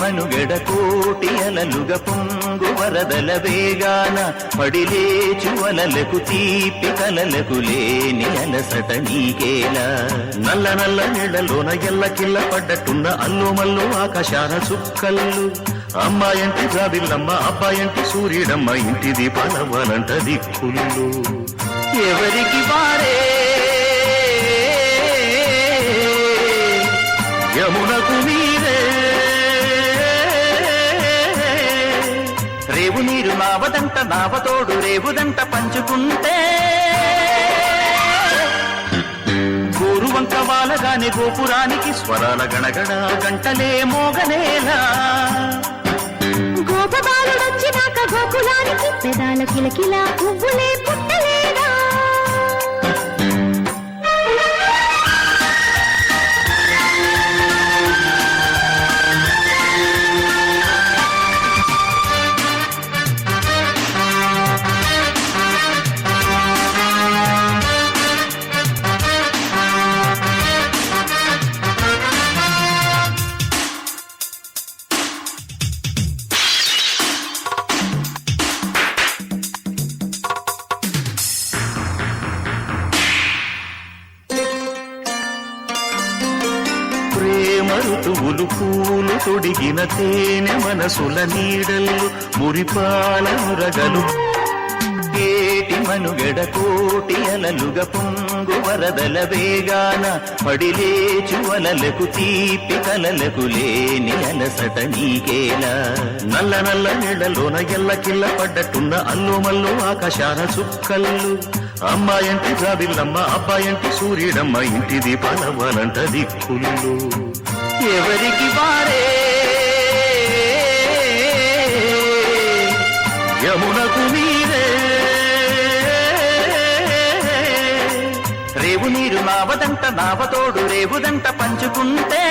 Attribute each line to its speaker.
Speaker 1: మనుగడ కోటి అలలుగ పొంగు వరదల వేగాన పడిలేచు అలలకు తీపి కలలకు లేని అలసట నీకేలా నల్ల నల్ల నీళ్లలోన ఎల్లకిల్ల పడ్డట్టున్న అల్లు మల్లు ఆకాశాన చుక్కల్లు అమ్మాయంటి జాబిల్లమ్మ అబ్బాయంటి సూర్యుడమ్మ ఇంటి దీపాలవ్వాలంట దిక్కులు ఎవరికి వారే యమునకు నీరే రేవు నీరు నావదంట నావతోడు రేవుదంట పంచుకుంటే గోరువంక వాలగానే గోపురానికి స్వరాల గణగణ గంటలే మోగనేలా
Speaker 2: గోపబాలుడొచ్చినాక గోకులానికి పెదాల కిలకిల పువ్వులే పుట్టలేదా
Speaker 1: ఋతువులు పూలు తొడిగిన తేనె మనసుల నీడలు మురిపాల మురగలు ఏటి మనుగడ కోటి అలలుగ పొంగు వరదల వేగాన పడిలేచు అలలకు తీపి కలలకు లేని అలసట నీకేలా నల్ల నల్ల నీళ్లలోన ఎల్లకిల్ల పడ్డట్టున్న అల్లు మల్లు ఆకాశాన చుక్కల్లు అమ్మాయంటి జాబిల్లమ్మ అబ్బాయంటి సూర్యుడమ్మ ఇంటి దీపాలవ్వాలంట దిక్కులు ఎవరికి వారే యమునకు నీరే రేవు నీరు నావదంట నావతోడు రేవుదంట పంచుకుంటే